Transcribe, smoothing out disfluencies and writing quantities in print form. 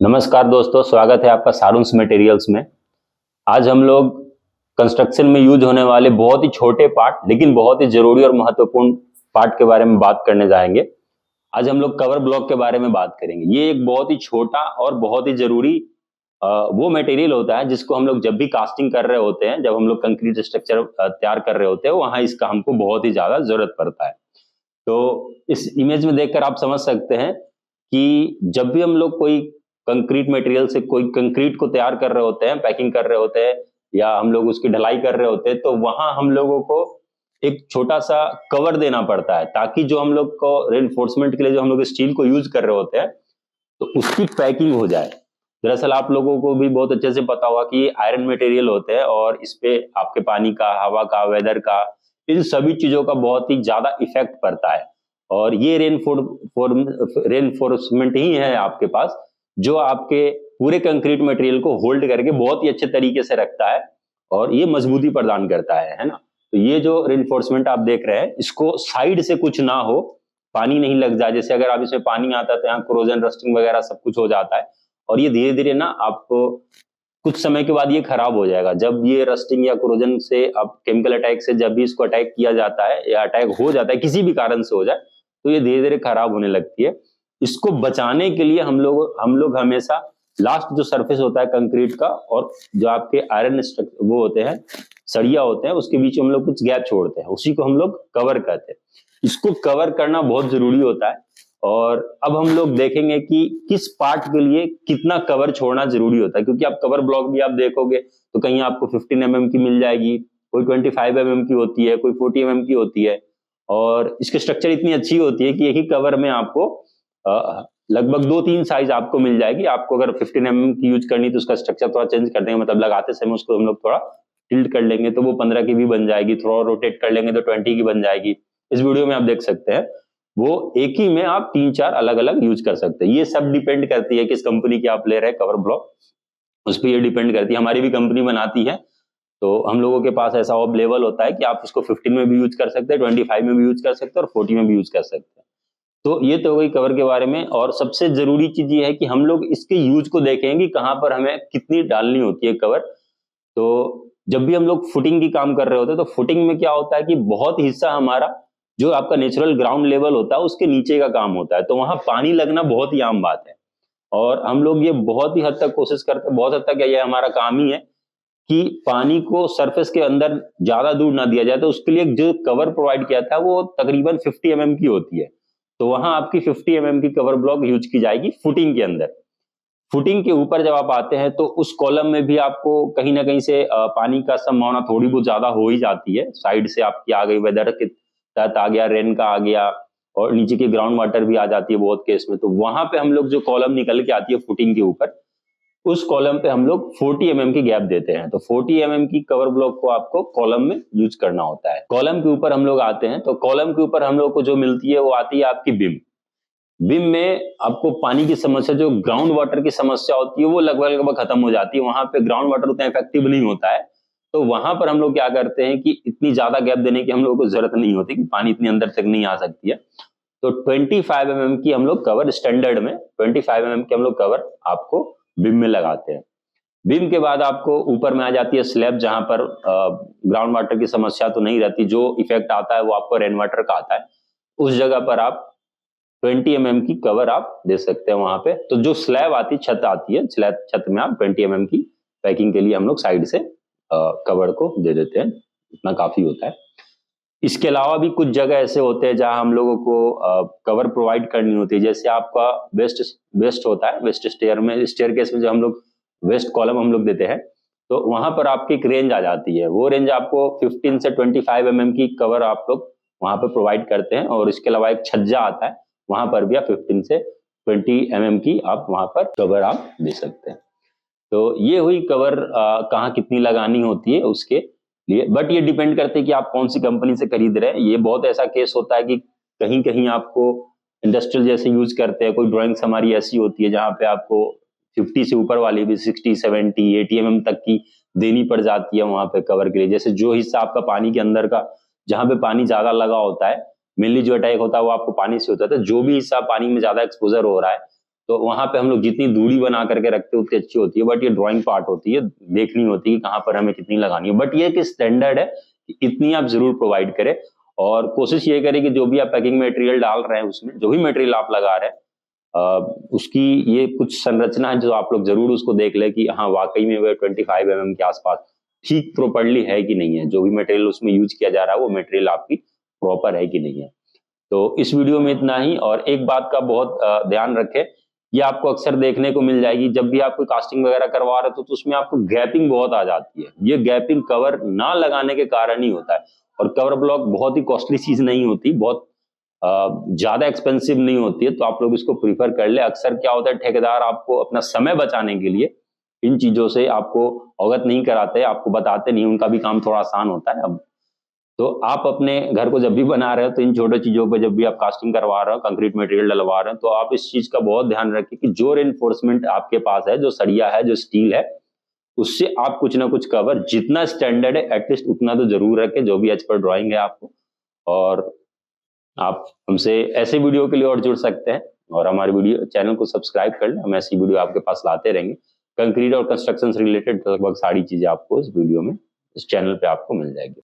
नमस्कार दोस्तों, स्वागत है आपका सारुंस मटेरियल्स में। आज हम लोग कंस्ट्रक्शन में यूज होने वाले बहुत ही छोटे पार्ट लेकिन बहुत ही जरूरी और महत्वपूर्ण पार्ट के बारे में बात करने जाएंगे। आज हम लोग कवर ब्लॉक के बारे में बात करेंगे। ये एक बहुत ही छोटा और बहुत ही जरूरी वो मटेरियल होता है जिसको हम लोग जब भी कास्टिंग कर रहे होते हैं, जब हम लोग कंक्रीट स्ट्रक्चर तैयार कर रहे होते हैं, वहां इसका हमको बहुत ही ज्यादा जरूरत पड़ता है। तो इस इमेज में देखकर आप समझ सकते हैं कि जब भी हम लोग कोई कंक्रीट मटेरियल से कोई कंक्रीट को तैयार कर रहे होते हैं, पैकिंग कर रहे होते हैं या हम लोग उसकी ढलाई कर रहे होते हैं, तो वहां हम लोगों को एक छोटा सा कवर देना पड़ता है ताकि जो हम लोग को रेनफोर्समेंट के लिए जो हम लोग स्टील को यूज कर रहे होते हैं तो उसकी पैकिंग हो जाए। दरअसल आप लोगों को भी बहुत अच्छे से पता होगा कि ये आयरन मटेरियल होते हैं और इस पे आपके पानी का, हवा का, वेदर का, इन सभी चीजों का बहुत ही ज्यादा इफेक्ट पड़ता है। और ये रेनफोर्समेंट ही है आपके पास जो आपके पूरे कंक्रीट मटेरियल को होल्ड करके बहुत ही अच्छे तरीके से रखता है और ये मजबूती प्रदान करता है ना। तो ये जो रेनफोर्समेंट आप देख रहे हैं, इसको साइड से कुछ ना हो, पानी नहीं लग जाए। जैसे अगर आप इसमें पानी आता है तो यहाँ क्रोजन, रस्टिंग वगैरह सब कुछ हो जाता है और ये धीरे धीरे ना आपको कुछ समय के बाद ये खराब हो जाएगा। जब ये रस्टिंग या क्रोजन से अब केमिकल अटैक से जब भी इसको अटैक किया जाता है या अटैक हो जाता है, किसी भी कारण से हो जाए, तो ये धीरे धीरे खराब होने लगती है। इसको बचाने के लिए हम लोग हमेशा लास्ट जो सरफेस होता है कंक्रीट का और जो आपके आयरन वो होते हैं, सरिया होते हैं, उसके बीच में हम लोग कुछ गैप छोड़ते हैं, उसी को हम लोग कवर कहते हैं। इसको कवर करना बहुत जरूरी होता है। और अब हम लोग देखेंगे कि किस पार्ट के लिए कितना कवर छोड़ना जरूरी होता है, क्योंकि आप कवर ब्लॉक भी आप देखोगे तो कहीं आपको 15 mm की मिल जाएगी, कोई 25 mm की होती है, कोई 40 mm की होती है। और इसकी स्ट्रक्चर इतनी अच्छी होती है कि एक ही कवर में आपको लगभग 2-3 साइज आपको मिल जाएगी। आपको अगर 15 mm की यूज करनी तो उसका स्ट्रक्चर थोड़ा चेंज कर देंगे, मतलब लगाते समय उसको हम लोग थोड़ा टिल्ट कर लेंगे तो वो 15 की भी बन जाएगी, थोड़ा रोटेट कर लेंगे तो 20 की बन जाएगी। इस वीडियो में आप देख सकते हैं, वो एक ही में आप 3-4 अलग अलग यूज कर सकते हैं। ये सब डिपेंड करती है किस कंपनी की आप ले रहे हैं कवर ब्लॉक, उस पर ये डिपेंड करती है। हमारी भी कंपनी बनाती है तो हम लोगों के पास ऐसा अवेलेबल होता है कि आप उसको 15 में भी यूज कर सकते हैं, 25 में भी यूज कर सकते हैं और 40 में भी यूज कर सकते हैं। तो ये तो हो गई कवर के बारे में। और सबसे जरूरी चीज ये है कि हम लोग इसके यूज को देखें कि कहां पर हमें कितनी डालनी होती है कवर। तो जब भी हम लोग फुटिंग की काम कर रहे होते हैं तो फुटिंग में क्या होता है कि बहुत हिस्सा हमारा जो आपका नेचुरल ग्राउंड लेवल होता है उसके नीचे का काम होता है, तो वहां पानी लगना बहुत ही आम बात है। और हम लोग ये बहुत ही हद तक कोशिश करते हैं, बहुत हद तक ये हमारा काम ही है कि पानी को सरफेस के अंदर ज्यादा दूर ना दिया जाए। तो उसके लिए जो कवर प्रोवाइड किया था वो तकरीबन 50 mm की होती है, तो वहां आपकी 50 mm की कवर ब्लॉक यूज की जाएगी फुटिंग के अंदर। फुटिंग के ऊपर जब आप आते हैं तो उस कॉलम में भी आपको कहीं ना कहीं से पानी का संभावना थोड़ी बहुत ज्यादा हो ही जाती है। साइड से आपकी आ गई, वेदर के तहत आ गया, रेन का आ गया और नीचे की ग्राउंड वाटर भी आ जाती है बहुत केस में। तो वहां पे हम लोग जो कॉलम निकल के आती है फुटिंग के ऊपर, उस कॉलम पे हम लोग 40 mm की गैप देते हैं। तो 40 mm की कवर ब्लॉक को आपको कॉलम में यूज करना होता है। कॉलम के ऊपर हम लोग आते हैं तो कॉलम के ऊपर हम लोग को जो मिलती है वो आती है आपकी बिम। बिम में आपको पानी की समस्या, जो ग्राउंड वाटर की समस्या होती है, वो लगभग लगभग खत्म हो जाती है। वहां पे ग्राउंड वाटर उतना इफेक्टिव नहीं होता है, तो वहां पर हम लोग क्या करते हैं कि इतनी ज्यादा गैप देने की हम लोगों को जरूरत नहीं होती कि पानी इतनी अंदर तक नहीं आ सकती है। तो 25 mm की हम लोग कवर, स्टैंडर्ड में 25 mm की हम लोग कवर आपको बिम में लगाते हैं। बिम के बाद आपको ऊपर में आ जाती है स्लैब, जहां पर ग्राउंड वाटर की समस्या तो नहीं रहती, जो इफेक्ट आता है वो आपको रेन वाटर का आता है। उस जगह पर आप 20 mm की कवर आप दे सकते हैं वहां पे। तो जो स्लैब आती, छत आती है, स्लैब छत में आप 20 mm की पैकिंग के लिए हम लोग साइड से कवर को दे देते हैं, इतना काफी होता है। इसके अलावा भी कुछ जगह ऐसे होते हैं जहां हम लोगों को कवर प्रोवाइड करनी होती है। जैसे आपका वेस्ट होता है, वेस्ट स्टेयर केस में जो हम लोग वेस्ट कॉलम हम लोग देते हैं, तो वहां पर आपकी एक रेंज आ जाती है। वो रेंज आपको 15 से 25 mm की कवर आप लोग वहां पर प्रोवाइड करते हैं। और इसके अलावा एक छज्जा आता है, वहां पर भी आप 15 से 20 mm की आप वहां पर कवर आप दे सकते हैं। तो ये हुई कवर कहाँ कितनी लगानी होती है उसके लिए। बट ये डिपेंड करते हैं कि आप कौन सी कंपनी से खरीद रहे हैं। ये बहुत ऐसा केस होता है कि कहीं कहीं आपको इंडस्ट्रियल जैसे यूज करते हैं, कोई ड्राइंग्स हमारी ऐसी होती है जहां पे आपको 50 से ऊपर वाली भी 60, 70, 80 mm तक की देनी पड़ जाती है वहां पे कवर के लिए। जैसे जो हिस्सा आपका पानी के अंदर का, जहां पे पानी ज्यादा लगा होता है, मेनली जो अटैक होता है वो आपको पानी से होता है, तो जो भी हिस्सा पानी में ज्यादा एक्सपोजर हो रहा है तो वहां पे हम लोग जितनी दूरी बना करके रखते हैं उतनी अच्छी होती है, बट ये ड्राइंग पार्ट होती है, देखनी होती है कि कहाँ पर हमें कितनी लगानी है। बट ये कि स्टैंडर्ड है कि इतनी आप जरूर प्रोवाइड करें, और कोशिश ये करें कि जो भी आप पैकिंग मटेरियल डाल रहे हैं उसमें, जो भी मटेरियल आप लगा रहे हैं उसकी ये कुछ संरचना है जो आप लोग जरूर उसको देख ले कि हाँ वाकई में वो 25 mm के आसपास ठीक प्रॉपर्ली है कि नहीं है, जो भी मटेरियल उसमें यूज किया जा रहा है वो मटेरियल आपकी प्रॉपर है कि नहीं है। तो इस वीडियो में इतना ही। और एक बात का बहुत ध्यान रखें, ये आपको अक्सर देखने को मिल जाएगी जब भी आप कोई कास्टिंग वगैरह करवा रहे हो तो उसमें आपको गैपिंग बहुत आ जाती है। ये गैपिंग कवर ना लगाने के कारण ही होता है, और कवर ब्लॉक बहुत ही कॉस्टली चीज नहीं होती, बहुत ज्यादा एक्सपेंसिव नहीं होती है, तो आप लोग इसको प्रीफर कर ले। अक्सर क्या होता है, ठेकेदार आपको अपना समय बचाने के लिए इन चीजों से आपको अवगत नहीं कराते, आपको बताते नहीं, उनका भी काम थोड़ा आसान होता है। अब तो आप अपने घर को जब भी बना रहे हो तो इन छोटे चीजों पर जब भी आप कास्टिंग करवा रहे हो, कंक्रीट मटेरियल डलवा रहे हो, तो आप इस चीज का बहुत ध्यान रखें कि जो रेनफोर्समेंट आपके पास है, जो सरिया है, जो स्टील है, उससे आप कुछ ना कुछ कवर जितना स्टैंडर्ड है एटलीस्ट उतना तो जरूर रखें, जो भी एज पर ड्राइंग है आपको। और आप हमसे ऐसे वीडियो के लिए और जुड़ सकते हैं, और हमारे वीडियो चैनल को सब्सक्राइब कर लें, हम ऐसी वीडियो आपके पास लाते रहेंगे। कंक्रीट और कंस्ट्रक्शन से रिलेटेड लगभग सारी चीजें आपको इस वीडियो में, इस चैनल पे आपको मिल जाएगी।